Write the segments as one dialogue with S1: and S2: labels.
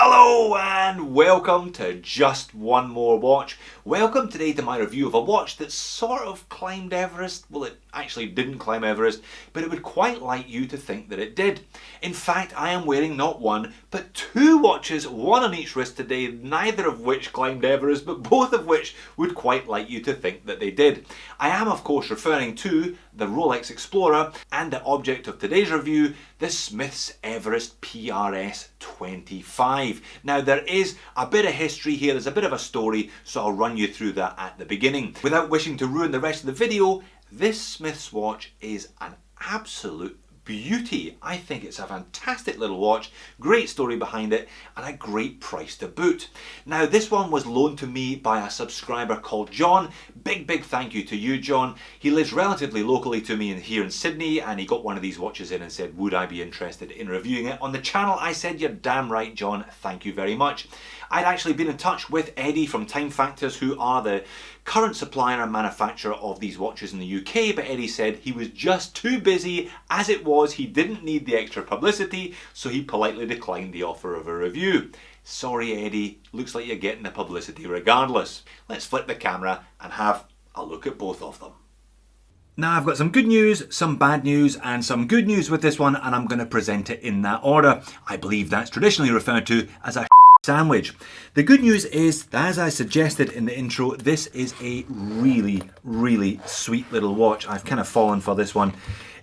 S1: Hello and welcome to Just One More Watch. Welcome today to my review of a watch that sort of climbed Everest. Well, it actually didn't climb Everest, but it would quite like you to think that it did. In fact, I am wearing not one, but two watches, one on each wrist today, neither of which climbed Everest, but both of which would quite like you to think that they did. I am, of course, referring to the Rolex Explorer and the object of today's review, the Smiths Everest PRS-25. Now, there is a bit of history here, there's a bit of a story, so I'll run you through that at the beginning. Without wishing to ruin the rest of the video, this Smiths watch is an absolute beauty. I think it's a fantastic little watch, great story behind it, and a great price to boot. Now, this one was loaned to me by a subscriber called John. Big thank you to you, John. He lives relatively locally to me here in Sydney, and he got one of these watches in and said, would I be interested in reviewing it on the channel? I said, you're damn right, John, thank you very much. I'd actually been in touch with Eddie from Time Factors, who are the current supplier and manufacturer of these watches in the UK, but Eddie said he was just too busy as it was. He didn't need the extra publicity, so he politely declined the offer of a review. Sorry, Eddie, looks like you're getting the publicity regardless. Let's flip the camera and have a look at both of them. Now, I've got some good news, some bad news, and some good news with this one, and I'm going to present it in that order. I believe that's traditionally referred to as a sandwich. The good news is, as I suggested in the intro, this is a really sweet little watch. I've kind of fallen for this one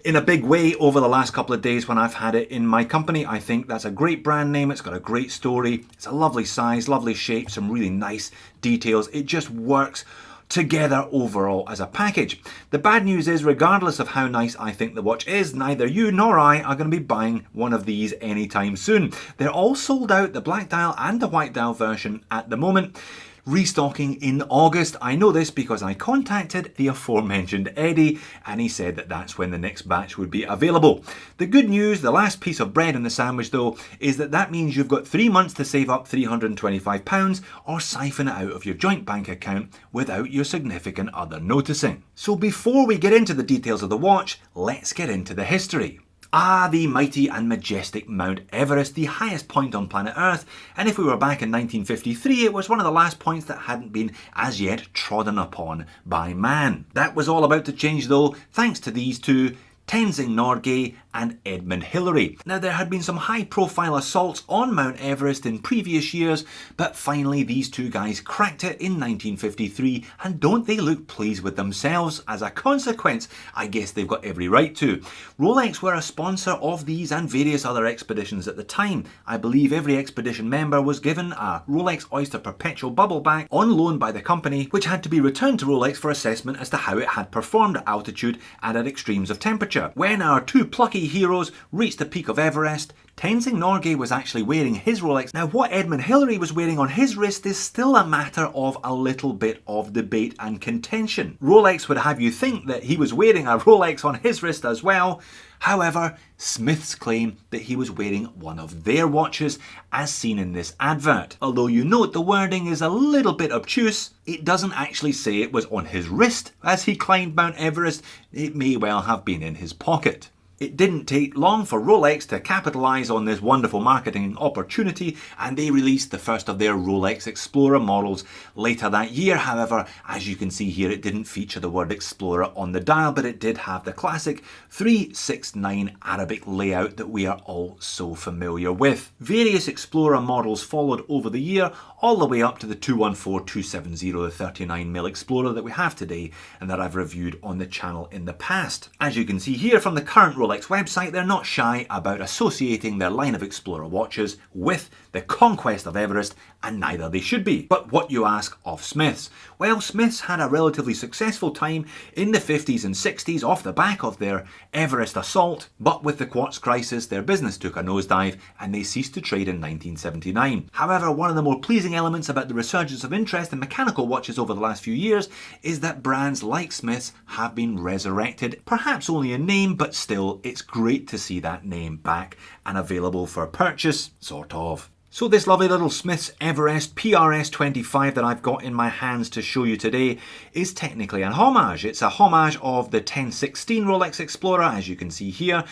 S1: in a big way over the last couple of days when I've had it in my company. I think that's a great brand name. It's got a great story. It's a lovely size, lovely shape, some really nice details. It just works together overall as a package. The bad news is, regardless of how nice I think the watch is, neither you nor I are going to be buying one of these anytime soon. They're all sold out, the black dial and the white dial version at the moment. Restocking in August. I know this because I contacted the aforementioned Eddie and he said that that's when the next batch would be available. The good news, the last piece of bread in the sandwich though, is that means you've got 3 months to save up £325 or siphon it out of your joint bank account without your significant other noticing. So before we get into the details of the watch, let's get into the history. The mighty and majestic Mount Everest, the highest point on planet Earth, and if we were back in 1953, it was one of the last points that hadn't been as yet trodden upon by man. That was all about to change though, thanks to these two, Tenzing Norgay and Edmund Hillary. Now, there had been some high-profile assaults on Mount Everest in previous years, but finally these two guys cracked it in 1953, and don't they look pleased with themselves? As a consequence, I guess they've got every right to. Rolex were a sponsor of these and various other expeditions at the time. I believe every expedition member was given a Rolex Oyster Perpetual bubble back on loan by the company, which had to be returned to Rolex for assessment as to how it had performed at altitude and at extremes of temperature. When our two plucky heroes reached the peak of Everest, Tenzing Norgay was actually wearing his Rolex. Now, what Edmund Hillary was wearing on his wrist is still a matter of a little bit of debate and contention. Rolex would have you think that he was wearing a Rolex on his wrist as well. However, Smiths claim that he was wearing one of their watches as seen in this advert. Although you note the wording is a little bit obtuse, it doesn't actually say it was on his wrist as he climbed Mount Everest. It may well have been in his pocket. It didn't take long for Rolex to capitalise on this wonderful marketing opportunity, and they released the first of their Rolex Explorer models later that year. However, as you can see here, it didn't feature the word Explorer on the dial, but it did have the classic 369 Arabic layout that we are all so familiar with. Various Explorer models followed over the year, all the way up to the 214, 270, the 39mm Explorer that we have today and that I've reviewed on the channel in the past. As you can see here from the current Rolex website, they're not shy about associating their line of Explorer watches with the conquest of Everest, and neither they should be. But what you ask of Smiths? Well, Smiths had a relatively successful time in the 50s and 60s off the back of their Everest assault, but with the quartz crisis their business took a nosedive and they ceased to trade in 1979. However, one of the more pleasing elements about the resurgence of interest in mechanical watches over the last few years is that brands like Smiths have been resurrected, perhaps only in name, but still it's great to see that name back and available for purchase, sort of. So this lovely little Smiths Everest PRS-25 that I've got in my hands to show you today is technically an homage. It's a homage of the 1016 Rolex Explorer, as you can see here.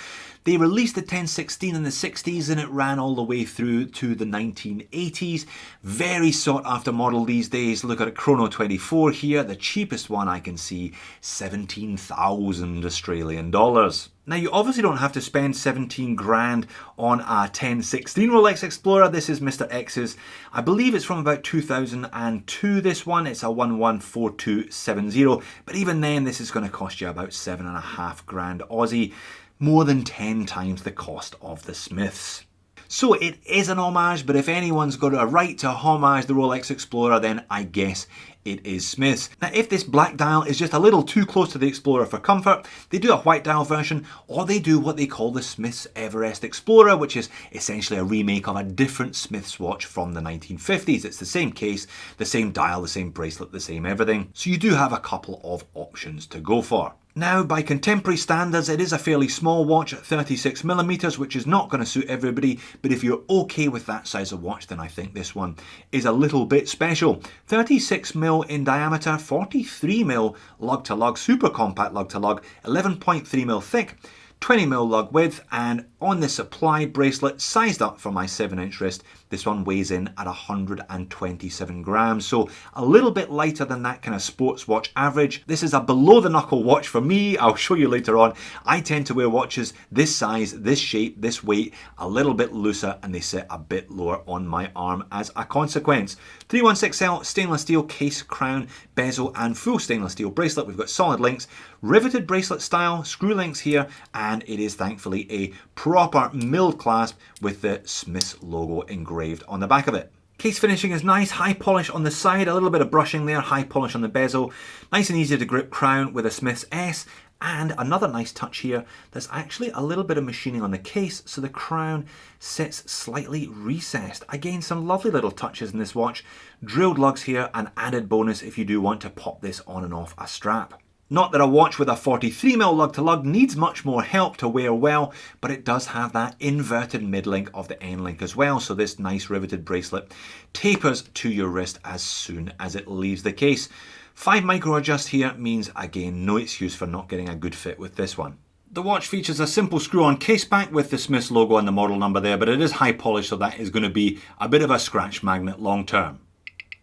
S1: They released the 1016 in the 60s and it ran all the way through to the 1980s. Very sought after model these days. Look at a Chrono 24 here, the cheapest one I can see, 17,000 Australian dollars. Now you obviously don't have to spend 17 grand on a 1016 Rolex Explorer. This is Mr. X's. I believe it's from about 2002, this one. It's a 114270. But even then, this is going to cost you about 7.5 grand Aussie. More than 10 times the cost of the Smiths. So it is an homage, but if anyone's got a right to homage the Rolex Explorer, then I guess it is Smiths. Now, if this black dial is just a little too close to the Explorer for comfort, they do a white dial version, or they do what they call the Smiths Everest Explorer, which is essentially a remake of a different Smiths watch from the 1950s. It's the same case, the same dial, the same bracelet, the same everything. So you do have a couple of options to go for. Now, by contemporary standards, it is a fairly small watch at 36mm, which is not going to suit everybody, but if you're okay with that size of watch, then I think this one is a little bit special. 36mm in diameter, 43mm lug-to-lug, super compact lug-to-lug, 11.3mm thick, 20mm lug width, and on the supply bracelet, sized up for my 7-inch wrist, this one weighs in at 127 grams, so a little bit lighter than that kind of sports watch average. This is a below the knuckle watch for me. I'll show you later on. I tend to wear watches this size, this shape, this weight, a little bit looser, and they sit a bit lower on my arm as a consequence. 316L stainless steel case, crown, bezel, and full stainless steel bracelet. We've got solid links, riveted bracelet style, screw links here, and it is thankfully a proper milled clasp with the Smiths logo engraved on the back of it. Case finishing is nice, high polish on the side, a little bit of brushing there, high polish on the bezel, nice and easy to grip crown with a Smiths S, and another nice touch here, there's actually a little bit of machining on the case, so the crown sits slightly recessed. Again, some lovely little touches in this watch. Drilled lugs here, an added bonus if you do want to pop this on and off a strap. Not that a watch with a 43mm lug-to-lug needs much more help to wear well, but it does have that inverted mid-link of the end-link as well, so this nice riveted bracelet tapers to your wrist as soon as it leaves the case. 5 micro adjust here means, again, no excuse for not getting a good fit with this one. The watch features a simple screw-on case back with the Smiths logo and the model number there, but it is high polish, so that is going to be a bit of a scratch magnet long term.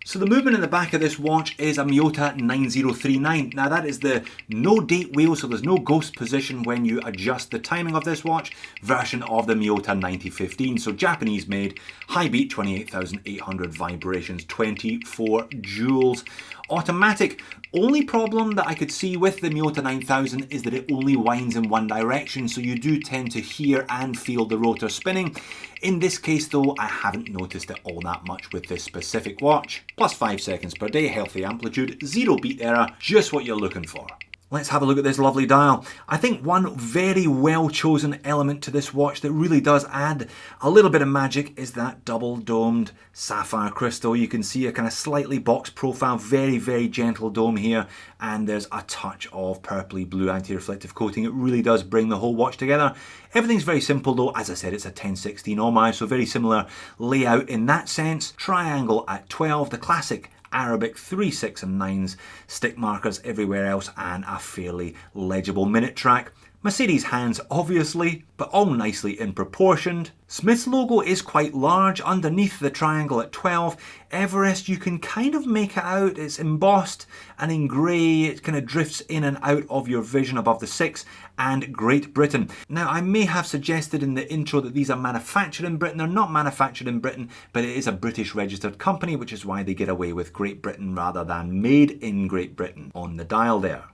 S1: So the movement in the back of this watch is a Miyota 9039. Now that is the no date wheel, so there's no ghost position when you adjust the timing of this watch, version of the Miyota 9015. So Japanese made, high beat, 28,800 vibrations, 24 joules. Automatic. Only problem that I could see with the Miyota 9000 is that it only winds in one direction, so you do tend to hear and feel the rotor spinning. In this case though, I haven't noticed it all that much with this specific watch. Plus 5 seconds per day, healthy amplitude, 0 beat error, just what you're looking for. Let's have a look at this lovely dial. I think one very well chosen element to this watch that really does add a little bit of magic is that double domed sapphire crystal. You can see a kind of slightly boxed profile, very, very gentle dome here, and there's a touch of purpley blue anti-reflective coating. It really does bring the whole watch together. Everything's very simple though. As I said, it's a 1016 homage, so very similar layout in that sense. Triangle at 12, the classic Arabic 3, 6 and 9s, stick markers everywhere else, and a fairly legible minute track. Mercedes hands obviously, but all nicely in proportioned. Smiths logo is quite large underneath the triangle at 12. Everest, you can kind of make it out, it's embossed and in grey, it kind of drifts in and out of your vision above the 6, and Great Britain. Now I may have suggested in the intro that these are manufactured in Britain. They're not manufactured in Britain, but it is a British registered company, which is why they get away with Great Britain rather than made in Great Britain on the dial there.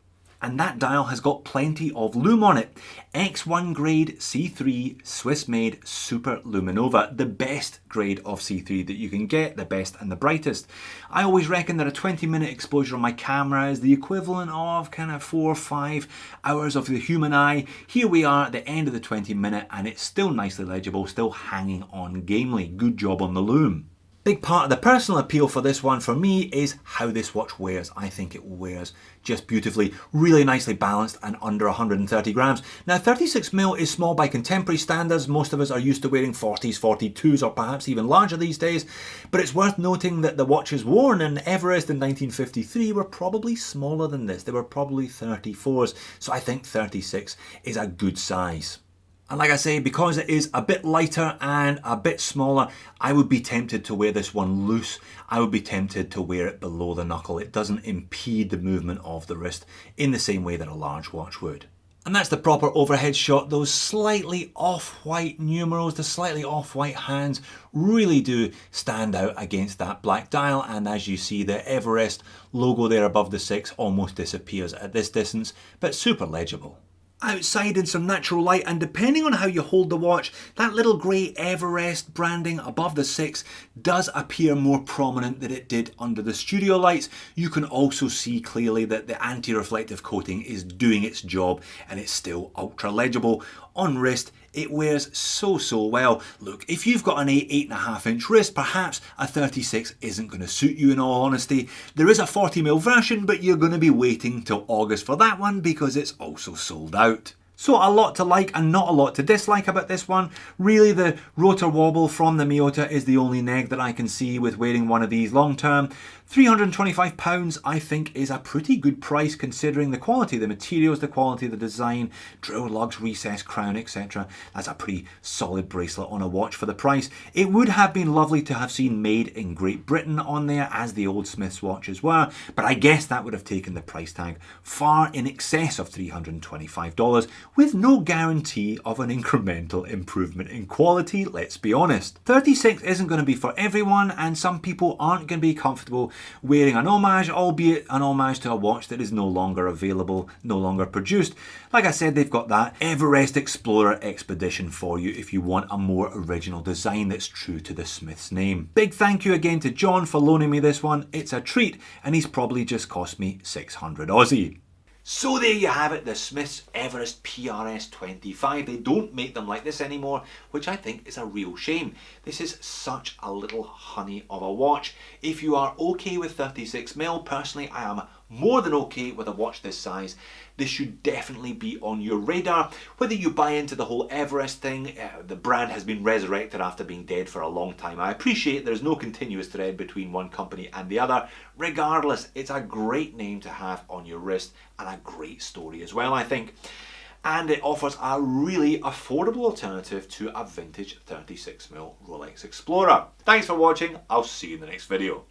S1: And that dial has got plenty of lume on it. X1 grade C3 Swiss made Super Luminova, the best grade of C3 that you can get, the best and the brightest. I always reckon that a 20-minute exposure on my camera is the equivalent of kind of 4 or 5 hours of the human eye. Here we are at the end of the 20-minute and it's still nicely legible, still hanging on gamely. Good job on the lume. Big part of the personal appeal for this one for me is how this watch wears. I think it wears just beautifully, really nicely balanced and under 130 grams. Now 36mm is small by contemporary standards. Most of us are used to wearing 40s, 42s or perhaps even larger these days. But it's worth noting that the watches worn in Everest in 1953 were probably smaller than this. They were probably 34s. So I think 36 is a good size. And like I say, because it is a bit lighter and a bit smaller, I would be tempted to wear this one loose. I would be tempted to wear it below the knuckle. It doesn't impede the movement of the wrist in the same way that a large watch would. And that's the proper overhead shot. Those slightly off-white numerals, the slightly off-white hands really do stand out against that black dial. And as you see, the Everest logo there above the 6 almost disappears at this distance, but super legible. Outside in some natural light, and depending on how you hold the watch, that little grey Everest branding above the 6 does appear more prominent than it did under the studio lights. You can also see clearly that the anti-reflective coating is doing its job and it's still ultra legible. On wrist, it wears so well. Look, if you've got an 8.5 inch wrist, perhaps a 36 isn't going to suit you in all honesty. There is a 40mm version, but you're going to be waiting till August for that one because it's also sold out. So a lot to like and not a lot to dislike about this one. Really, the rotor wobble from the Miyota is the only neg that I can see with wearing one of these long term. £325 I think is a pretty good price considering the quality of the materials, the quality of the design, drill lugs, recessed crown, etc. That's a pretty solid bracelet on a watch for the price. It would have been lovely to have seen made in Great Britain on there as the old Smith's watches were, but I guess that would have taken the price tag far in excess of $325 with no guarantee of an incremental improvement in quality, let's be honest. 36 isn't going to be for everyone and some people aren't going to be comfortable wearing an homage, albeit an homage to a watch that is no longer available, no longer produced. Like I said, they've got that Everest Explorer Expedition for you if you want a more original design that's true to the Smith's name. Big thank you again to John for loaning me this one. It's a treat and he's probably just cost me 600 Aussie. So there you have it, the Smith's Everest PRS-25. They don't make them like this anymore, which I think is a real shame. This is such a little honey of a watch. If you are okay with 36mm, personally I am more than okay with a watch this size. This should definitely be on your radar. Whether you buy into the whole Everest thing, the brand has been resurrected after being dead for a long time. I appreciate there's no continuous thread between one company and the other. Regardless, it's a great name to have on your wrist and a great story as well, I think. And it offers a really affordable alternative to a vintage 36mm Rolex Explorer. Thanks for watching. I'll see you in the next video.